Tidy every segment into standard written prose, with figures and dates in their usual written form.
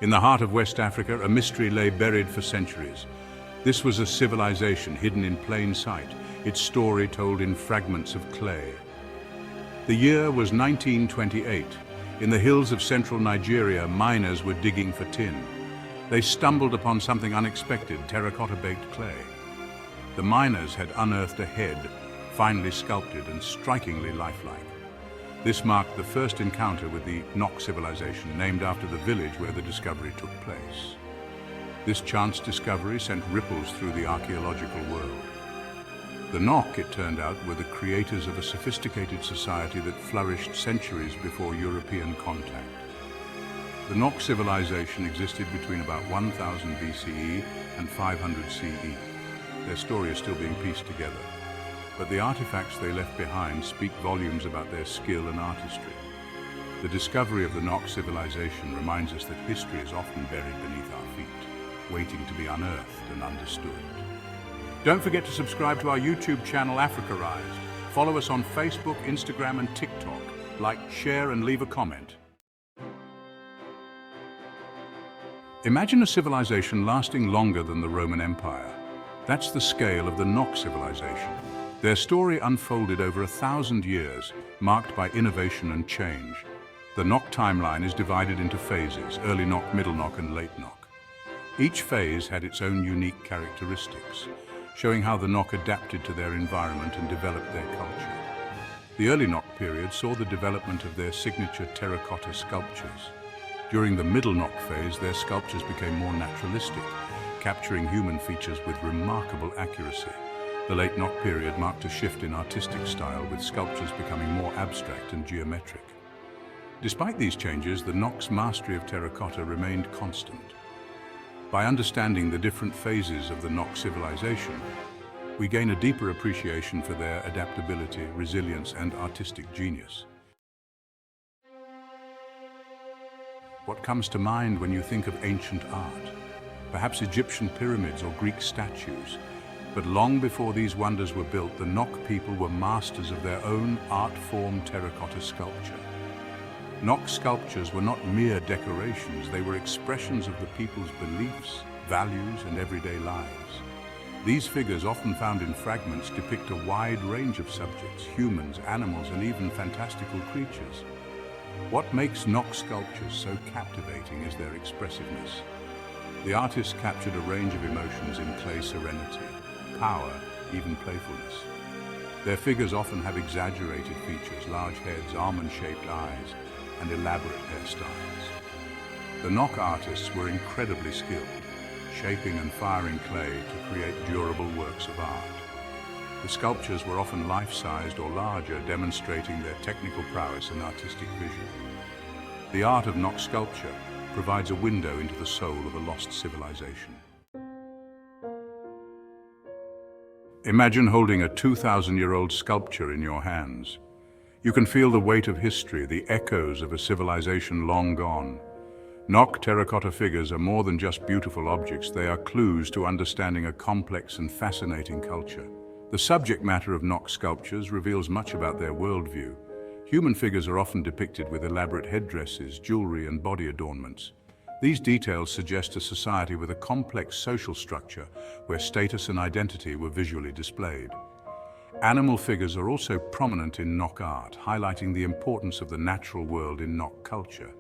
In the heart of West Africa, a mystery lay buried for centuries. This was a civilization hidden in plain sight, its story told in fragments of clay. The year was 1928. In the hills of central Nigeria, miners were digging for tin. They stumbled upon something unexpected, terracotta-baked clay. The miners had unearthed a head, finely sculpted and strikingly lifelike. This marked the first encounter with the Nok Civilization, named after the village where the discovery took place. This chance discovery sent ripples through the archaeological world. The Nok, it turned out, were the creators of a sophisticated society that flourished centuries before European contact. The Nok Civilization existed between about 1000 BCE and 500 CE. Their story is still being pieced together, but the artifacts they left behind speak volumes about their skill and artistry. The discovery of the Nok Civilization reminds us that history is often buried beneath our feet, waiting to be unearthed and understood. Don't forget to subscribe to our YouTube channel, Africarized. Follow us on Facebook, Instagram, and TikTok. Like, share, and leave a comment. Imagine a civilization lasting longer than the Roman Empire. That's the scale of the Nok Civilization. Their story unfolded over 1,000 years, marked by innovation and change. The Nok timeline is divided into phases: early Nok, middle Nok, and late Nok. Each phase had its own unique characteristics, showing how the Nok adapted to their environment and developed their culture. The early Nok period saw the development of their signature terracotta sculptures. During the middle Nok phase, their sculptures became more naturalistic, capturing human features with remarkable accuracy. The late Nok period marked a shift in artistic style, with sculptures becoming more abstract and geometric. Despite these changes, the Nok's mastery of terracotta remained constant. By understanding the different phases of the Nok civilization, we gain a deeper appreciation for their adaptability, resilience, and artistic genius. What comes to mind when you think of ancient art? Perhaps Egyptian pyramids or Greek statues. But long before these wonders were built, the Nok people were masters of their own art-form terracotta sculpture. Nok sculptures were not mere decorations, they were expressions of the people's beliefs, values, and everyday lives. These figures, often found in fragments, depict a wide range of subjects: humans, animals, and even fantastical creatures. What makes Nok sculptures so captivating is their expressiveness. The artists captured a range of emotions in clay: serenity, power, even playfulness. Their figures often have exaggerated features: large heads, almond-shaped eyes, and elaborate hairstyles. The Nok artists were incredibly skilled, shaping and firing clay to create durable works of art. The sculptures were often life-sized or larger, demonstrating their technical prowess and artistic vision. The art of Nok sculpture provides a window into the soul of a lost civilization. Imagine holding a 2,000-year-old sculpture in your hands. You can feel the weight of history, the echoes of a civilization long gone. Nok terracotta figures are more than just beautiful objects, they are clues to understanding a complex and fascinating culture. The subject matter of Nok sculptures reveals much about their worldview. Human figures are often depicted with elaborate headdresses, jewelry, and body adornments. These details suggest a society with a complex social structure where status and identity were visually displayed. Animal figures are also prominent in Nok art, highlighting the importance of the natural world in Nok culture.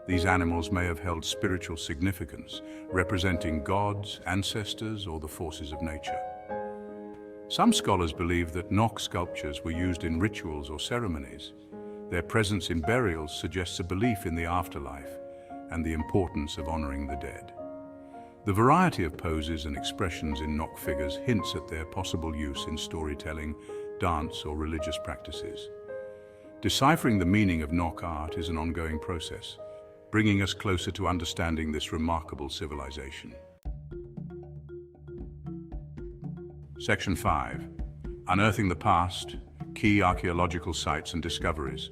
These animals may have held spiritual significance, representing gods, ancestors, or the forces of nature. Some scholars believe that Nok sculptures were used in rituals or ceremonies. Their presence in burials suggests a belief in the afterlife and the importance of honoring the dead. The variety of poses and expressions in Nok figures hints at their possible use in storytelling, dance, or religious practices. Deciphering the meaning of Nok art is an ongoing process, bringing us closer to understanding this remarkable civilization. Section 5. Unearthing the Past, Key Archaeological Sites and Discoveries.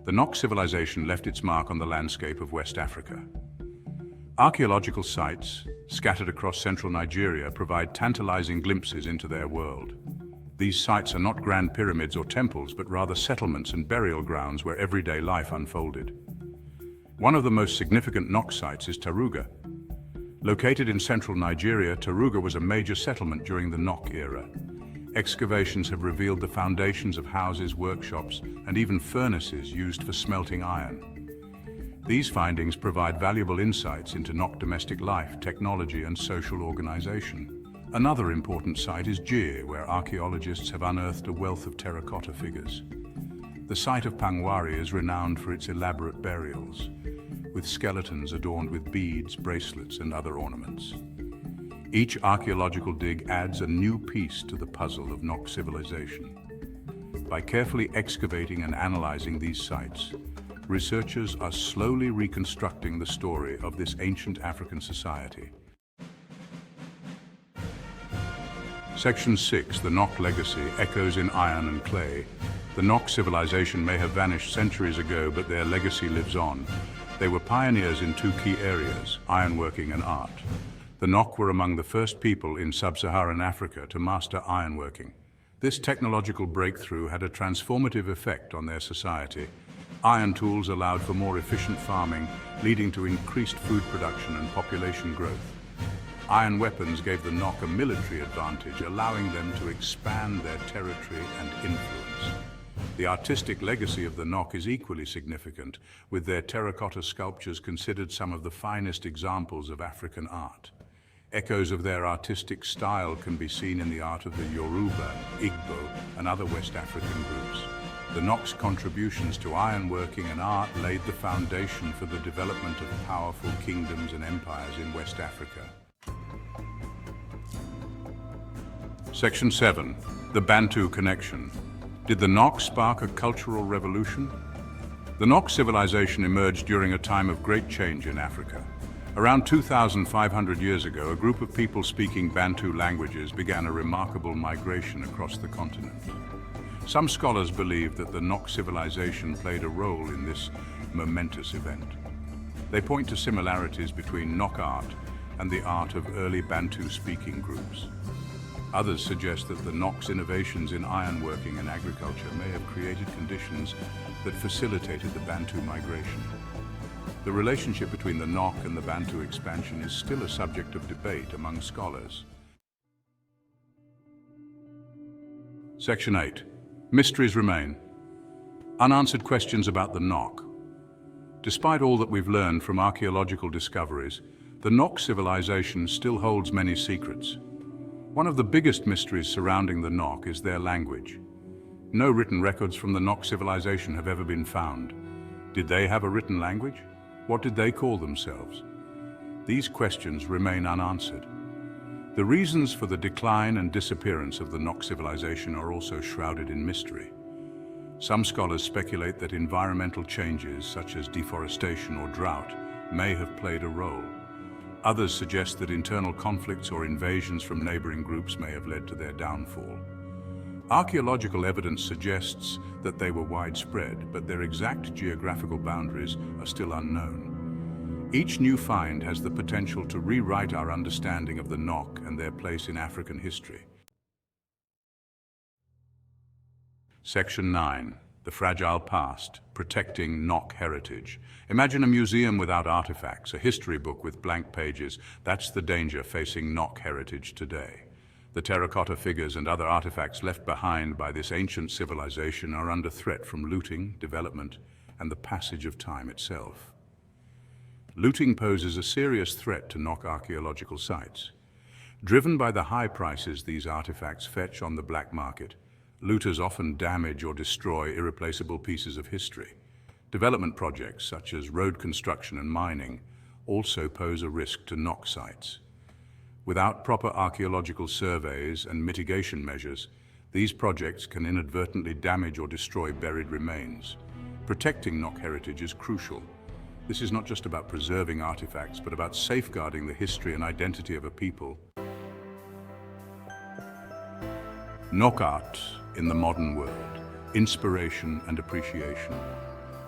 The Nok civilization left its mark on the landscape of West Africa. Archaeological sites, scattered across central Nigeria, provide tantalizing glimpses into their world. These sites are not grand pyramids or temples, but rather settlements and burial grounds where everyday life unfolded. One of the most significant Nok sites is Taruga. Located in central Nigeria, Taruga was a major settlement during the Nok era. Excavations have revealed the foundations of houses, workshops, and even furnaces used for smelting iron. These findings provide valuable insights into Nok domestic life, technology, and social organization. Another important site is Jir, where archaeologists have unearthed a wealth of terracotta figures. The site of Pangwari is renowned for its elaborate burials, with skeletons adorned with beads, bracelets, and other ornaments. Each archaeological dig adds a new piece to the puzzle of Nok civilization. By carefully excavating and analyzing these sites, researchers are slowly reconstructing the story of this ancient African society. Section 6, the Nok legacy, echoes in iron and clay. The Nok civilization may have vanished centuries ago, but their legacy lives on. They were pioneers in two key areas, ironworking and art. The Nok were among the first people in sub-Saharan Africa to master ironworking. This technological breakthrough had a transformative effect on their society. Iron tools allowed for more efficient farming, leading to increased food production and population growth. Iron weapons gave the Nok a military advantage, allowing them to expand their territory and influence. The artistic legacy of the Nok is equally significant, with their terracotta sculptures considered some of the finest examples of African art. Echoes of their artistic style can be seen in the art of the Yoruba, Igbo, and other West African groups. The Nok's contributions to ironworking and art laid the foundation for the development of powerful kingdoms and empires in West Africa. Section 7. The Bantu Connection. Did the Nok spark a cultural revolution? The Nok civilization emerged during a time of great change in Africa. Around 2,500 years ago, a group of people speaking Bantu languages began a remarkable migration across the continent. Some scholars believe that the Nok civilization played a role in this momentous event. They point to similarities between Nok art and the art of early Bantu-speaking groups. Others suggest that the Nok's innovations in ironworking and agriculture may have created conditions that facilitated the Bantu migration. The relationship between the Nok and the Bantu expansion is still a subject of debate among scholars. Section 8. Mysteries remain. Unanswered questions about the Nok. Despite all that we've learned from archaeological discoveries, the Nok civilization still holds many secrets. One of the biggest mysteries surrounding the Nok is their language. No written records from the Nok civilization have ever been found. Did they have a written language? What did they call themselves? These questions remain unanswered. The reasons for the decline and disappearance of the Nok civilization are also shrouded in mystery. Some scholars speculate that environmental changes, such as deforestation or drought, may have played a role. Others suggest that internal conflicts or invasions from neighboring groups may have led to their downfall. Archaeological evidence suggests that they were widespread, but their exact geographical boundaries are still unknown. Each new find has the potential to rewrite our understanding of the Nok and their place in African history. Section 9. The Fragile Past, Protecting Nok Heritage. Imagine a museum without artifacts, a history book with blank pages. That's the danger facing Nok heritage today. The terracotta figures and other artifacts left behind by this ancient civilization are under threat from looting, development, and the passage of time itself. Looting poses a serious threat to Nok archaeological sites. Driven by the high prices these artifacts fetch on the black market, looters often damage or destroy irreplaceable pieces of history. Development projects, such as road construction and mining, also pose a risk to Nok sites. Without proper archaeological surveys and mitigation measures, these projects can inadvertently damage or destroy buried remains. Protecting Nok heritage is crucial. This is not just about preserving artifacts, but about safeguarding the history and identity of a people. Nok art in the modern world, inspiration and appreciation.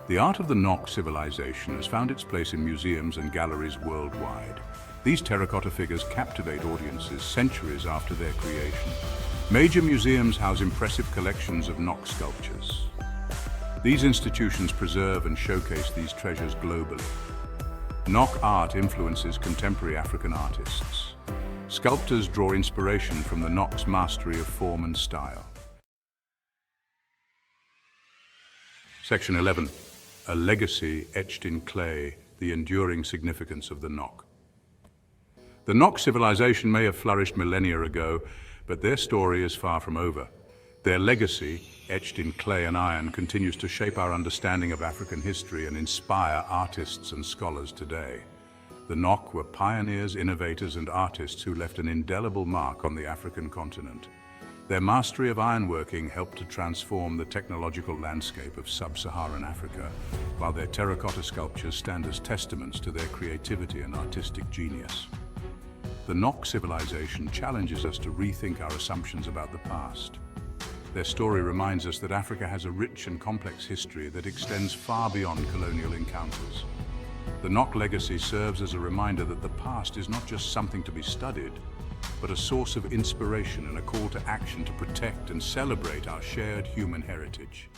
The art of the Nok civilization has found its place in museums and galleries worldwide. These terracotta figures captivate audiences centuries after their creation. Major museums house impressive collections of Nok sculptures. These institutions preserve and showcase these treasures globally. Nok art influences contemporary African artists. Sculptors draw inspiration from the Nok's mastery of form and style. Section 11. A legacy etched in clay, the enduring significance of the Nok. The Nok Civilization may have flourished millennia ago, but their story is far from over. Their legacy, etched in clay and iron, continues to shape our understanding of African history and inspire artists and scholars today. The Nok were pioneers, innovators, and artists who left an indelible mark on the African continent. Their mastery of ironworking helped to transform the technological landscape of sub-Saharan Africa, while their terracotta sculptures stand as testaments to their creativity and artistic genius. The Nok Civilization challenges us to rethink our assumptions about the past. Their story reminds us that Africa has a rich and complex history that extends far beyond colonial encounters. The Nok legacy serves as a reminder that the past is not just something to be studied, but a source of inspiration and a call to action to protect and celebrate our shared human heritage.